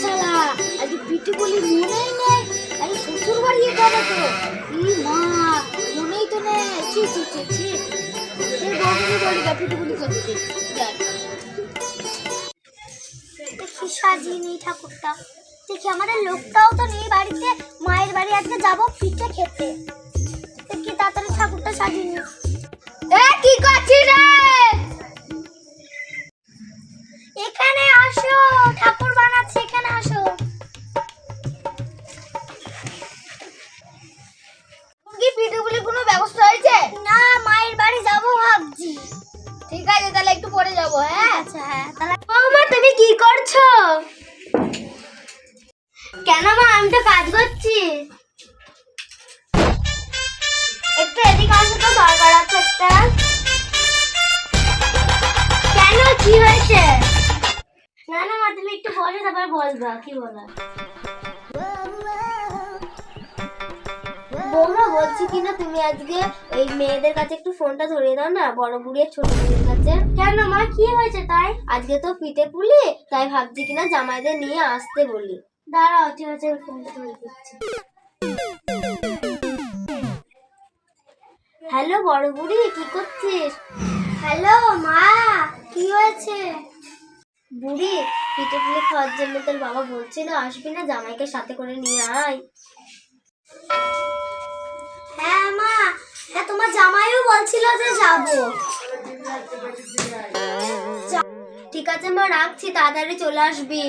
শালা আজ পিঠে বলি মনেই নেই, আজ শ্বশুর বাড়ি যাবে তো। ই মা, মনেই তো নেই। ছি ছি ছি ছি, এই বাবুকে বলি গা পিঠে বলি করতে যাই। দেখি সাজিয়ে নেই ঠাকুরটা, দেখি আমাদের লোকটাও তো নেই বাড়িতে। মায়ের বাড়ি আজকে যাবো পিঠে খেতে, দেখি তাড়াতাড়ি ঠাকুরটা সাজিয়ে নি। এ কি করছিস রে? এখানে আসো, ঠাকুর বানাচ্ছি, এখানে আসো। কি পিঠে বলে কোনো ব্যবস্থা হয়েছে? না, মায়ের বাড়ি যাবো ভাবছি। ঠিক আছে, তাহলে একটু পরে যাবো। হ্যাঁ আচ্ছা, হ্যাঁ তাহলে। মা তুমি কি করছো? কেন মা, আমি তো কাজ করছি। একটু এদিকে আসো তো, দরকার আছে একটা। কেন, কি হয়েছে? না না মা, তুমি একটু বসে তারপর বলবা কি বলা। বৌমা বলছি কিনা, তুমি আজকে এই মেয়েদের কাছে একটু ফোনটা ধরিয়ে দাও না, বড় বুড়ি আর ছোট বুড়ির কাছে। কেন মা, কি হয়েছে তাই? আজকে তো পিঠে পুলি, তাই ভাবছি কিনা জামাইদের নিয়ে আসতে বলি। দাঁড়াও, ঠিক আছে, ফোনটা ধরিয়ে দিচ্ছি। হ্যালো বড় বুড়ি, কি করছিস? হ্যালো মা, কি হয়েছে? বুড়ি, পিঠে পুলি খাওয়ার জন্য তোর বাবা বলছিল আসবি না, জামাইকে সাথে করে নিয়ে আয়। হ্যাঁ মা, হ্যাঁ তোমার জামাইও বলছিল যে যাবো। ঠিক আছে মা, রাখছি, তাড়াতাড়ি চলে আসবি।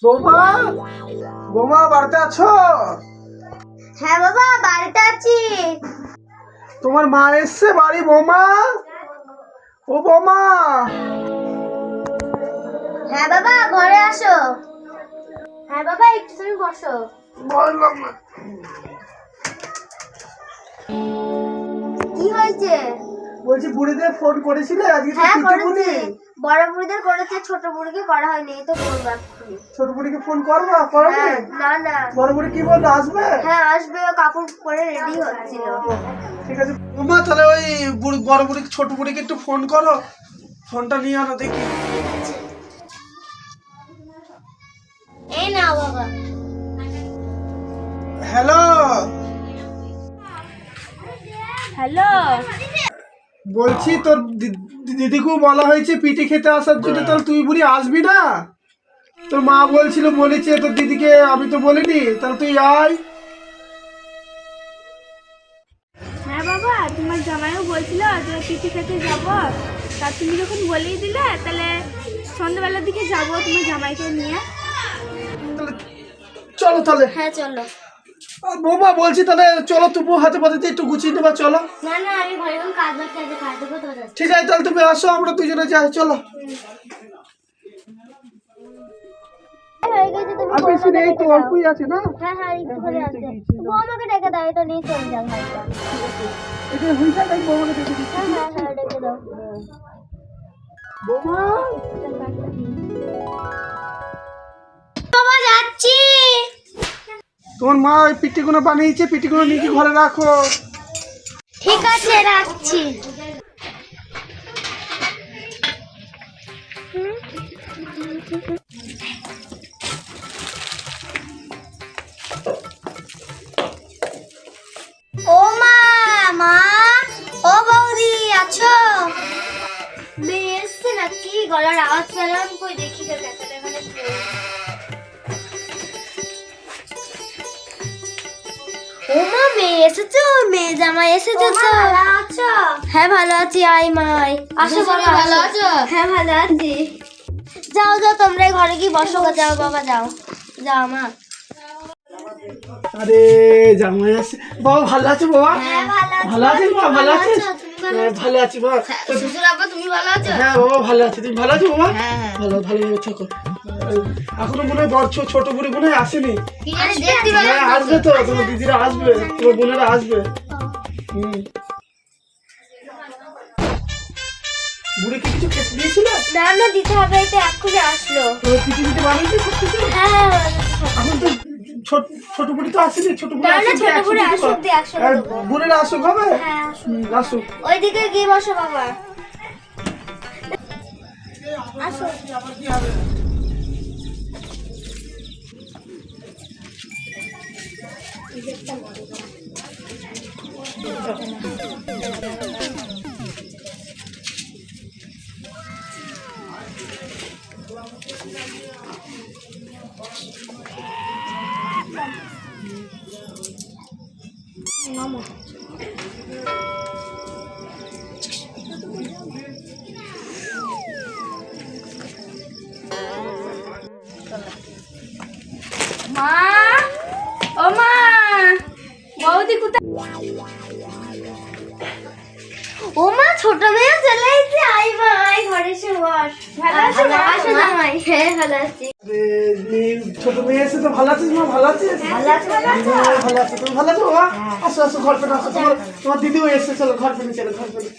বৌমা, বৌমা বাড়িতে আছো? হ্যাঁ বাবা, বাড়িতে আছি। তোমার মা এসছে বাড়ি? বৌমা, ও বৌমা। হ্যাঁ বাবা, ঘরে আসো। হ্যাঁ বাবা, একটু তুমি বসো। বললাম না। কি হয়েছে? বলছি বুড়িদের ফোন করেছিলে আজকে? হ্যাঁ করেছি, বড় বুড়িদের করেছে, ছোট বুড়িকে করা হয়নি, এই তো করবো এক্ষুনি। ছোট বুড়িকে ফোন করবা? করবে? না না। বড় বুড়ি কি বললো, আসবে? হ্যাঁ আসবে, ও কাপড় পরে রেডি হচ্ছিল। ঠিক আছে বৌমা, তাহলে ওই বড় বুড়ি ছোট বুড়িকে একটু ফোন করো, ফোনটা নিয়ে আনো দেখি। এই না বাবা। হ্যালো হ্যালো, বলছি তোর দিদিকেও বলা হয়েছে পিঠে খেতে আসার জন্য, তাহলে তুই বুড়ি আসবি না? তোর মা বলছিল, বলেছে তোর দিদিকে, আমি তো বলিনি, তাহলে তুই আয়। হ্যাঁ বাবা, তোমার জামাইও বলছিল যে পিঠে খেতে যাবো, তা তুমি যখন বলেই দিলে তাহলে সন্ধ্যাবেলার দিকে যাবো তোমার জামাইকে নিয়ে। তাহলে চলো তাহলে। হ্যাঁ চলো। বৌমা বলছি তাহলে চলো, তবু হাতে পাতে একটু গুছিয়ে নেবা, চলো। না না, আমি ঘরে কোন কাজ বাকি আছে, কাজ দেবো তো যাচ্ছি। ঠিক আছে, তাহলে তুমি আসো, আমরা দুজনে যাই, চলো। হয়ে গেছে, তুমি আর বেশি নেই তো, অল্পই আছে না? হ্যাঁ হ্যাঁ, একটু করে আছে। বৌমাকে ডেকে দাও, এটা নিয়ে চলে যাও ভাইটা। এটা হয়ে যায়, তাই বৌমাকে দেখে দিচ্ছি। হ্যাঁ হ্যাঁ হ্যাঁ, ডেকে দাও। বৌমা, বাবা যাচ্ছি। তোমার মা ওই পিঠেগুলো বানিয়েছে, পিঠেগুলো নিয়ে কি ঘরে রাখো। ঠিক আছে, রাখছি। ও মা, মা, ও বৌদি আছো? মেয়ে এসছে নাকি? গলার আওয়াজ পেলাম, কই দেখি তো ব্যাপারটা এখানে। ও মা, মেয়ে এসেছো? মেয়ে জামাই এসেছো তো? ভালো আছো? হ্যাঁ ভালো আছি, আই মাই। আসো বাবা, ভালো আছো? হ্যাঁ ভালো আছি। যাও যাও, তোমরা ঘরে কি বসো, যাও বাবা, যাও যাও মা। আরে জামাই আছে। বাবা ভালো আছে? বাবা ভালো আছে? বাবা ভালো আছে? ভালো আছি বাবা। শ্বশুর আব্বা, তুমি ভালো আছো? হ্যাঁ বাবা ভালো আছে, তুমি ভালো আছো বাবা? ভালো ভালো থাকো। এখনো মনে হয় বড় ছোট বুড়ি মনে হয় আসেনি। হ্যাঁ আসবে তো, তোমার দিদিরা আসবে, তোমার বোনেরা আসবে। বুড়িকে কিছু খেতে দিয়েছিল? না না, দিতে হবে, এটা এক্ষুনি আসলো। পিঠে পিঠে বানিয়েছে সব কিছু? হ্যাঁ, এখন তো ছোট বুড়ি তো আসেনি, ছোট বুড়ি না না, আসুক, ছোট করে একসাথে আসুক, দিয়ে একসাথে আর দেবো। বোনেরা আসুক, হবে? হ্যাঁ আসুক। ওইদিকে গিয়ে বসো বাবা। আসো। আবার কি হবে? মা, ও মা, বৌদি কোথায়? ও মা, ছোট মেয়ে চলে এসেছে। আই মা, আই ঘরে এসে বস। ভালো আছো মা? আসো জামাই। হ্যাঁ ভালো আছি। ছোট মেয়ে এসে তো ভালো আছিস মা? ভালো আছিস? ভালো আছো? হ্যাঁ, ভালো আছো। তুমি ভালো আছো বাবা? আসো আসো, ঘর পেটে আসো। তোমার দিদিও এসছে, চলো ঘর পেটে, চলো ঘর পেটে।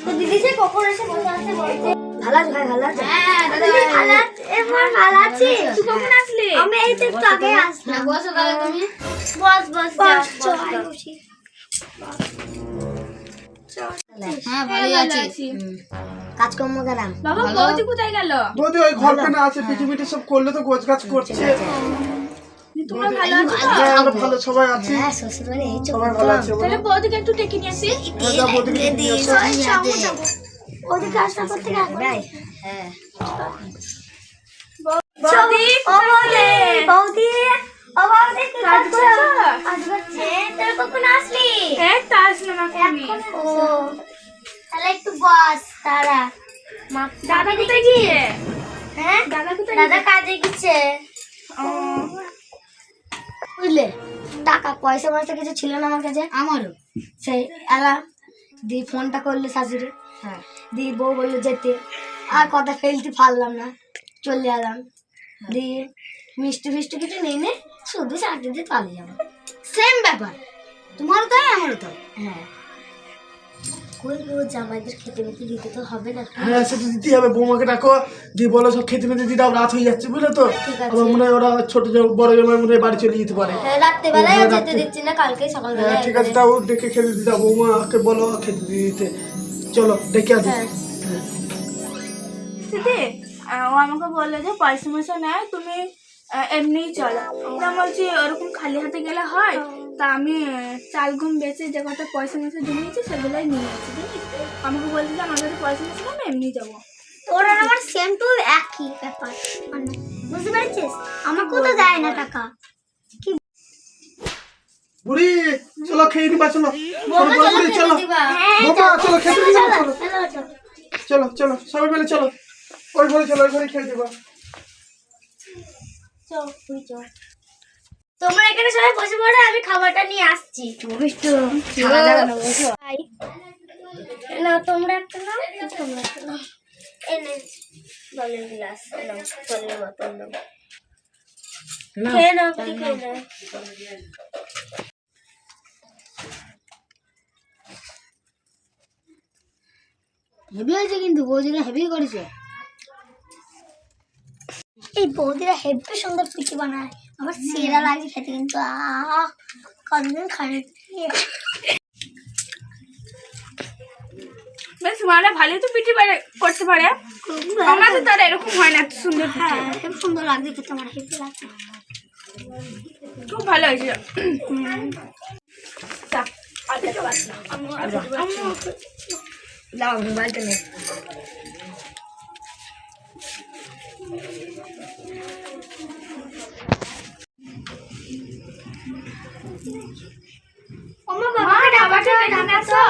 তো দিদি সে কখন এসে বসে আছে বলছে। ভালো আছো ভাই? ভালো আছো? হ্যাঁ দাদা ভালো আছি। এবার ভালো আছি। তুই কখন আসলি? আমি এই তো একটু আগে আসলাম। বসো তাহলে তুমি। বস বস বসি। হ্যাঁ ভালোই আছি। কাজকর্ম গেলাম। বাবা বৌদি কোথায় গেল? বৌদি ওই ঘর পেটে আছে, পিঠে পিঠে সব করলে তো গোছ গাছ করছে। তোমরা ভালো আছো তো? হ্যাঁ, আমরা ভালো সবাই আছি, হ্যাঁ শ্বশুর বাড়ি এই তো। সবাই ভালো আছে। তাহলে বৌদিকে একটু ডেকে নিয়ে আসি। হ্যাঁ, যা বৌদিকে নিয়ে আসো। ওদিকে আসা করতে গেল। হ্যাঁ বৌদি ও বৌদি, বৌদি, ও বৌদি কি কাজ করছো? করছো? কাজ করছে। তোরা কখন আসলি? এই তো আসলাম এখনই। ও তাহলে একটু বস তারা। দাদা কোথায় গিয়ে? হ্যাঁ দাদা কোথায় দাদা গিয়ে? কাজে গেছে। ও, বুঝলে, টাকা পয়সা পয়সা কিছু ছিল না আমার কাছে। আমারও। সেই এলা দি ফোনটা করলো শাশুড়ি। হ্যাঁ দি বউ বললো যেতে, আর কথা ফেলতে পারলাম না, চলে এলাম। দিয়ে মিষ্টি ফিষ্টি কিছু নেই নে, শুধু চাকরি দিয়ে পালিয়ে যাবো। সেম ব্যাপার, তোমারও তাই আমারও তাই। হ্যাঁ করবো, জামাইদের খেতে মেতে দিতে তো হবে না। হ্যাঁ, সেটা দিতেই হবে। বৌমাকে ডাকো, দিয়ে বলো সব খেতে মেতে দিতে হবে, রাত হয়ে যাচ্ছে বুঝলে তো। ঠিক আছে। আমার মনে হয় ওরা ছোট বড় জামাই মনে হয় বাড়ি চলে যেতে পারে। হ্যাঁ রাত্রেবেলায় হ্যাঁ, যেতে রাত্রে। দিচ্ছি না, কালকে সকালবেলা। হ্যাঁ ঠিক আছে, তাও ডেকে খেতে দিতে হবে। বৌমাকে বলো খেতে দিতে। চলো ডেকে আসি। হ্যাঁ দিদি, ও আমাকে বললো যে পয়সা ময়সা নেয়, তুমি এমনিই চলো। তা বলছি ওরকম খালি হাতে গেলে হয়? তা আমি চাল গম বেচে যে কটা পয়সা ময়সা জমিয়েছি সেগুলোই নিয়ে যাচ্ছি। জানিস, আমাকে বলছে যে আমার কাছে পয়সা ময়সা নেই, আমি এমনি যাবো। তোর আর আমার সেম টু একই ব্যাপার, মানে বুঝতে পারছিস? আমাকেও তো দেয় না টাকা। বুড়ি চলো খেয়ে দিবা, চলো বৌমা চলো, চলো বুড়ি, খেতে চলো দিবা। হ্যাঁ বৌমা চলো খেতে দিবা, চলো চলো। চলো চলো সবাই মিলে চলো, ওই ঘরে চলো, ওই ঘরে খেয়ে দিবা। তোমরা এখানে সবাই বসে পড়ো, আমি খাবারটা নিয়ে আসছি। না তোমরা একটা নাও, তোমরা একটা নাও। এনে জলের গ্লাস নাও, জলের বোতল নাও। খেয়ে নাও, কি খেয়ে নাও। হেভি হয়েছে কিন্তু, বৌদিরা হেভি করেছে। এই বৌদিরা হেব্বি সুন্দর পিঠে বানায়, আমার সেরা লাগে খেতে, কিন্তু কতদিন খাইনি। বেশ মারা ভালোই তো পিঠে করতে পারে। আমাদের তারা এরকম হয় না, এত সুন্দর পিঠে। হ্যাঁ খুব সুন্দর লাগছে খেতে, আমার হেব্বি লাগছে। খুব ভালো হয়েছে। তা, আর কিছু বাদ না। দাও মোবাইলটা নে। মা, খাবারটা রেখে আসো।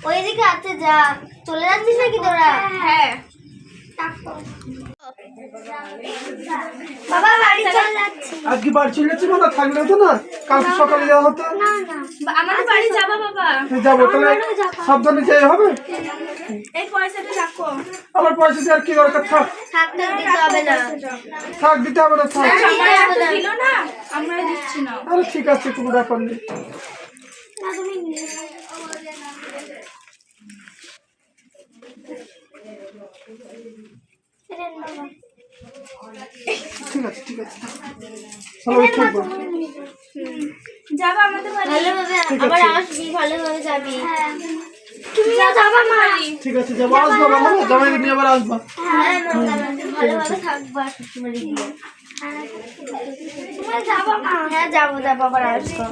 ওইদিকে আছে, যা চলে যাচ্ছিস নাকি তোরা? হ্যাঁ, বাবা বাড়ি চলে যাচ্ছি। আজকে বাড়ি চলে যাচ্ছি না, থাকলে তো না, কালকে সকালে যাওয়া হতো। না না আমাদের বাড়ি যাবো বাবা। যাবো তাহলে, সাবধানে যেতে হবে। এই পয়সাটা রাখো। আমার পয়সা দিয়ে আর কি দরকার, থাক থাকতে দিতে হবে না। থাক, দিতে হবে না, থাক। আমার এত ছিল না, আমরা দিচ্ছি না। আরে ঠিক আছে, কোনো ব্যাপার নেই। না তুমি ঠিক আছে ঠিক আছে, চলো থাকবো। যাবো আমাদের বাড়ি। ভালোভাবে আবার আসবি, ভালোভাবে যাবি। তুমিও যাবা মা? ঠিক আছে যাবো, আসবো বাবা, জামাইকে নিয়ে আবার আসবা। হ্যাঁ ভালোভাবে থাকবা শ্বশুরবাড়ি গিয়ে। তোমরা যাবা মা? হ্যাঁ যাবো, আবার আসবো।